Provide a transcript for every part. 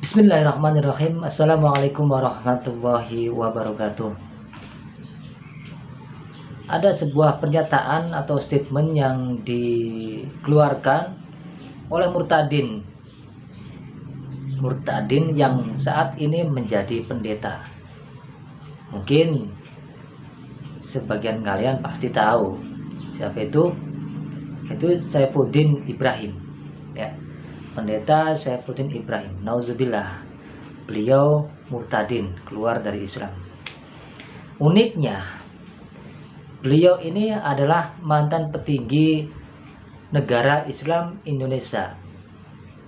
Bismillahirrahmanirrahim. Assalamualaikum warahmatullahi wabarakatuh. Ada sebuah pernyataan atau statement yang dikeluarkan oleh Murtadin yang saat ini menjadi pendeta. Mungkin sebagian kalian pasti tahu siapa itu. Itu Saifuddin Ibrahim, ya. Pendeta Saifuddin Ibrahim, nauzubillah, beliau murtadin, keluar dari Islam. Uniknya, beliau ini adalah mantan petinggi negara Islam Indonesia,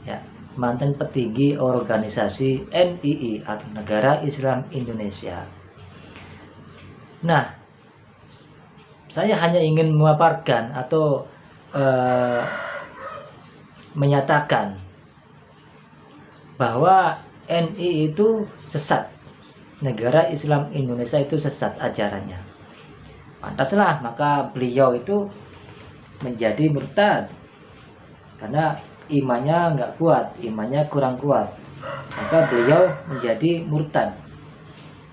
ya, mantan petinggi organisasi NII atau Negara Islam Indonesia. Nah, saya hanya ingin memaparkan atau menyatakan bahwa NI itu sesat, Negara Islam Indonesia itu sesat ajarannya. Pantaslah maka beliau itu menjadi murtad karena imannya nggak kuat, imannya kurang kuat, maka beliau menjadi murtad.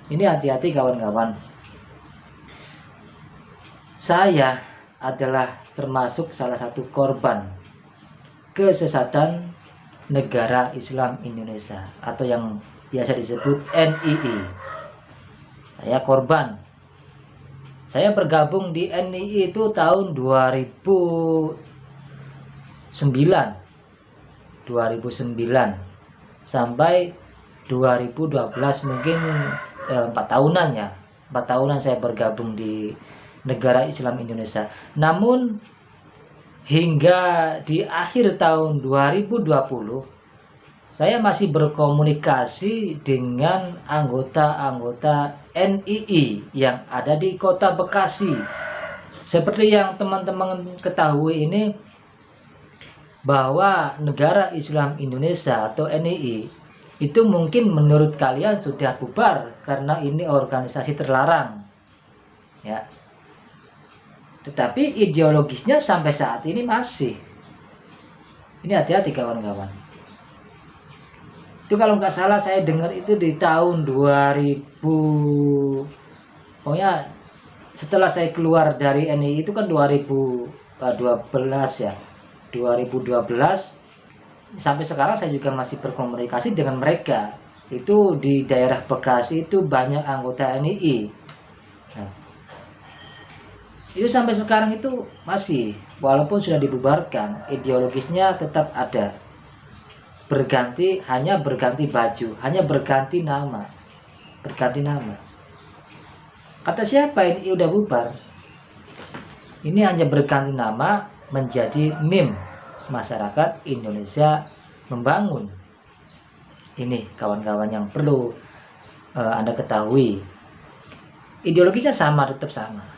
Ini hati-hati kawan-kawan. Saya adalah termasuk salah satu korban kesesatan Negara Islam Indonesia atau yang biasa disebut NII. Saya korban. Saya bergabung di NII itu tahun 2009 sampai 2012, mungkin 4 tahunan ya. 4 tahunan saya bergabung di Negara Islam Indonesia. Namun hingga di akhir tahun 2020 saya masih berkomunikasi dengan anggota-anggota NII yang ada di Kota Bekasi. Seperti yang teman-teman ketahui ini, bahwa Negara Islam Indonesia atau NII itu mungkin menurut kalian sudah bubar karena ini organisasi terlarang, ya. Tetapi ideologisnya sampai saat ini masih. Ini hati-hati kawan-kawan. Itu kalau nggak salah saya dengar itu di tahun 2000. Pokoknya setelah saya keluar dari NII itu kan 2012 ya. 2012 sampai sekarang saya juga masih berkomunikasi dengan mereka. Itu di daerah Bekasi itu banyak anggota NII. Nah, itu sampai sekarang itu masih, walaupun sudah dibubarkan, ideologisnya tetap ada. Hanya berganti baju, hanya berganti nama. Kata siapa ini udah bubar? Ini hanya berganti nama menjadi meme masyarakat Indonesia membangun. Ini kawan-kawan yang perlu Anda ketahui. Ideologisnya sama, tetap sama.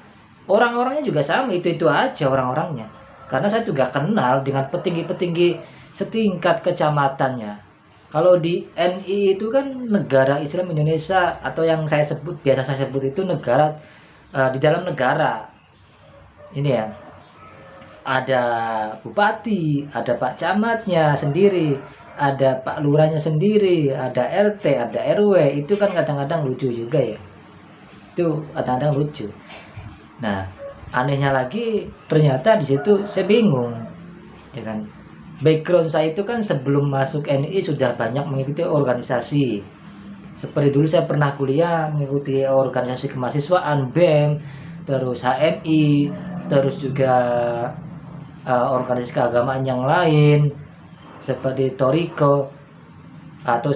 Orang-orangnya juga sama, itu aja orang-orangnya. Karena saya juga kenal dengan petinggi-petinggi setingkat kecamatannya. Kalau di NI itu kan Negara Islam Indonesia atau yang biasa saya sebut itu negara di dalam negara. Ini ya. Ada bupati, ada Pak Camatnya sendiri, ada Pak Lurahnya sendiri, ada RT, ada RW. Itu kan kadang-kadang lucu juga ya. Itu kadang-kadang lucu. Nah, anehnya lagi ternyata di situ saya bingung, ya kan? Background saya itu kan sebelum masuk NI sudah banyak mengikuti organisasi. Seperti dulu saya pernah kuliah mengikuti organisasi kemahasiswaan BEM, terus HMI, terus juga organisasi keagamaan yang lain seperti Toriko atau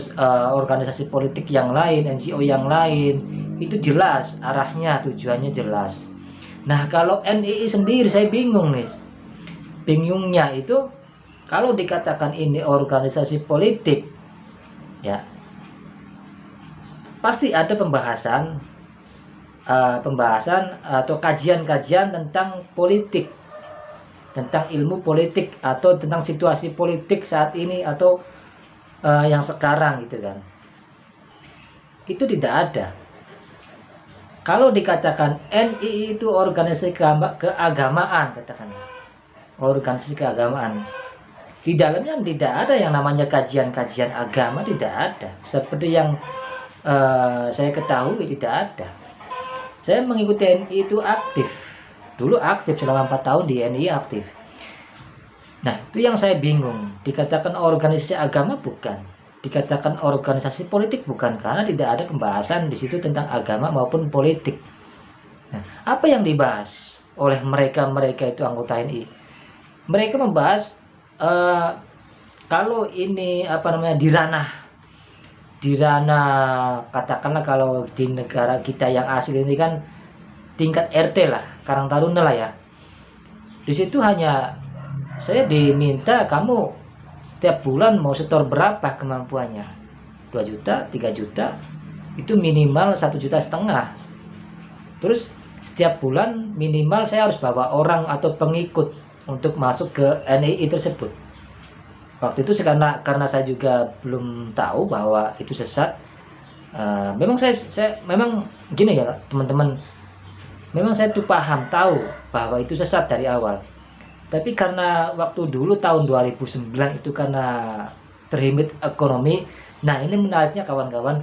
organisasi politik yang lain, NGO yang lain. Itu jelas arahnya, tujuannya jelas. Nah, kalau NII sendiri saya bingung nih. Bingungnya itu kalau dikatakan ini organisasi politik, ya pasti ada pembahasan atau kajian-kajian tentang politik, tentang ilmu politik atau tentang situasi politik saat ini atau yang sekarang gitu kan. Itu tidak ada. Kalau dikatakan NII itu organisasi keagamaan, katakan organisasi keagamaan, Di dalamnya tidak ada yang namanya kajian-kajian agama, tidak ada. Seperti yang saya ketahui, tidak ada. Saya mengikuti NI itu aktif. Dulu aktif selama 4 tahun di NI aktif. Nah, itu yang saya bingung. Dikatakan organisasi agama bukan. Dikatakan organisasi politik bukan, karena tidak ada pembahasan di situ tentang agama maupun politik. Nah, apa yang dibahas oleh mereka itu anggota NI? Mereka membahas kalau ini di ranah katakanlah kalau di negara kita yang asli ini kan tingkat RT lah, Karang Taruna lah ya. Di situ hanya saya diminta, kamu setiap bulan mau setor berapa kemampuannya, 2 juta, 3 juta, itu minimal 1,5 juta. Terus setiap bulan minimal saya harus bawa orang atau pengikut untuk masuk ke NII tersebut. Waktu itu karena saya juga belum tahu bahwa itu sesat. Memang saya memang gini ya teman-teman, memang saya tuh tahu bahwa itu sesat dari awal. Tapi karena waktu dulu tahun 2009 itu karena terhimpit ekonomi. Nah, ini menariknya kawan-kawan,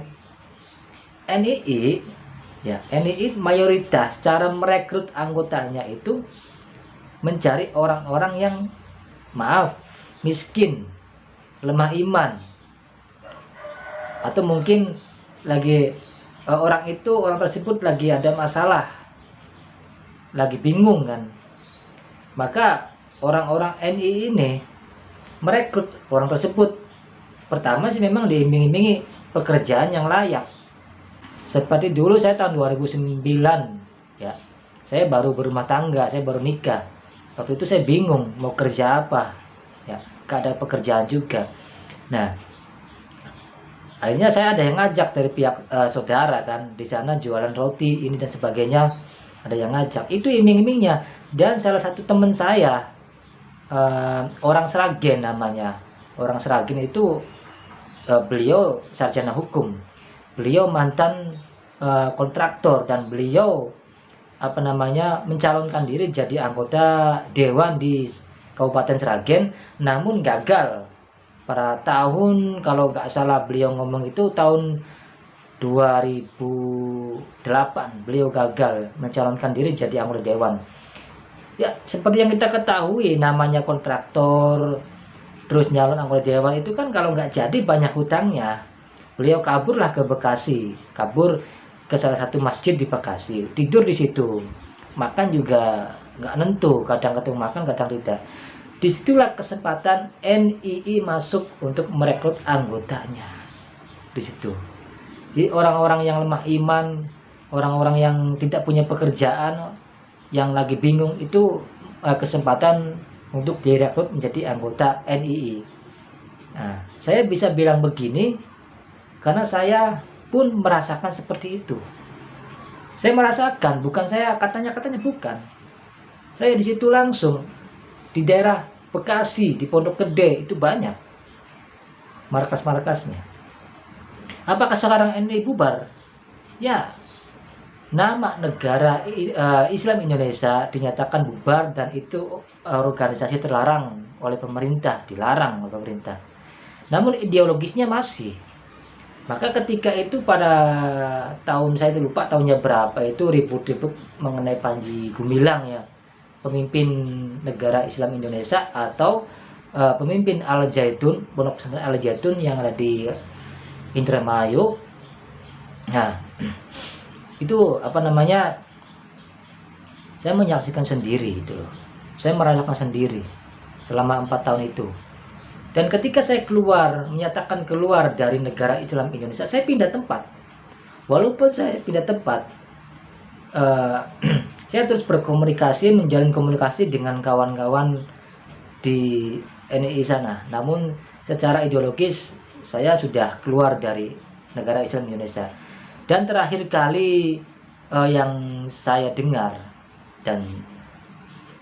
NII ya, NII mayoritas cara merekrut anggotanya itu mencari orang-orang yang miskin, lemah iman, atau mungkin lagi orang tersebut lagi ada masalah, lagi bingung kan. Maka orang-orang NI ini merekrut orang tersebut. Pertama sih memang diiming-imingi pekerjaan yang layak. Seperti dulu saya tahun 2009 ya, saya baru berumah tangga, saya baru nikah. Waktu itu saya bingung mau kerja apa ya, gak ada pekerjaan juga. Nah, akhirnya saya ada yang ngajak dari pihak saudara kan, di sana jualan roti ini dan sebagainya, ada yang ngajak. Itu iming-imingnya. Dan salah satu teman saya, orang Sragen namanya, orang Sragen itu beliau sarjana hukum, beliau mantan kontraktor, dan beliau mencalonkan diri jadi anggota dewan di Kabupaten Sragen, namun gagal pada tahun, kalau nggak salah beliau ngomong itu tahun 2008, beliau gagal mencalonkan diri jadi anggota dewan. Ya, seperti yang kita ketahui, namanya kontraktor terus nyalon anggota dewan itu kan kalau nggak jadi banyak hutangnya. Beliau kaburlah ke Bekasi, kabur ke salah satu masjid di Bekasi, tidur di situ, makan juga nggak nentu, kadang ketemu makan kadang tidak. Disitulah kesempatan NII masuk untuk merekrut anggotanya di situ. Jadi orang-orang yang lemah iman, orang-orang yang tidak punya pekerjaan, yang lagi bingung, itu kesempatan untuk direkrut menjadi anggota NII. Nah, saya bisa bilang begini karena saya pun merasakan seperti itu. Saya merasakan, bukan saya katanya bukan. Saya di situ langsung di daerah Bekasi, di Pondok Gede itu banyak markas-markasnya. Apakah sekarang NII bubar? Ya, nama negara Islam Indonesia dinyatakan bubar dan itu organisasi terlarang oleh pemerintah, dilarang oleh pemerintah. Namun ideologisnya masih. Maka ketika itu pada tahun, saya lupa tahunnya berapa, itu ribut-ribut mengenai Panji Gumilang ya, pemimpin negara Islam Indonesia atau pemimpin Al-Zaitun, Pondok Pesantren Al-Zaitun yang ada di Indramayu. Nah, itu saya menyaksikan sendiri itu loh. Saya merasakan sendiri selama 4 tahun itu. Dan ketika saya menyatakan keluar dari negara Islam Indonesia, saya pindah tempat. Walaupun saya pindah tempat, saya terus berkomunikasi, menjalin komunikasi dengan kawan-kawan di NII sana. Namun secara ideologis saya sudah keluar dari negara Islam Indonesia. Dan terakhir kali yang saya dengar, dan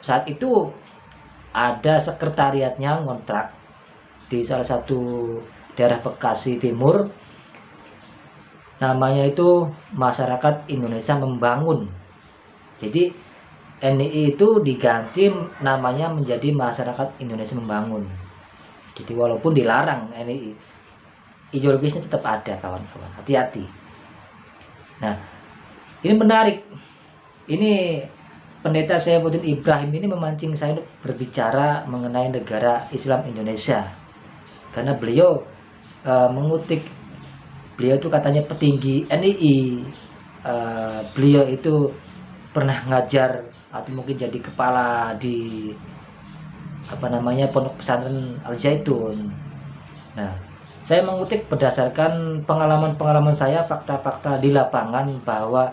saat itu ada sekretariatnya ngontrak di salah satu daerah Bekasi Timur, namanya itu Masyarakat Indonesia Membangun. Jadi NII itu diganti namanya menjadi Masyarakat Indonesia Membangun. Jadi walaupun dilarang NII, ideologisnya tetap ada kawan-kawan. Hati-hati. Nah, ini menarik. Ini Pendeta Saifuddin Ibrahim ini memancing saya untuk berbicara mengenai negara Islam Indonesia. Karena beliau mengutip, beliau itu katanya petinggi NII. Beliau itu pernah ngajar atau mungkin jadi kepala di pondok pesantren Al Zaitun. Nah, saya mengutip berdasarkan pengalaman-pengalaman saya, fakta-fakta di lapangan, bahwa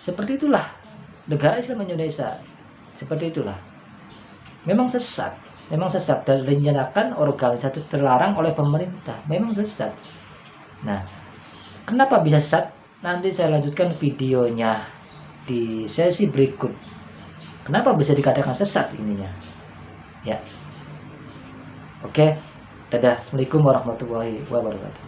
seperti itulah negara Islam Indonesia. Seperti itulah. Memang sesat dan dinyatakan organisasi terlarang oleh pemerintah. Memang sesat. Nah, kenapa bisa sesat? Nanti saya lanjutkan videonya di sesi berikut. Kenapa bisa dikatakan sesat ininya? Ya. Oke. Dadah. Assalamualaikum warahmatullahi wabarakatuh.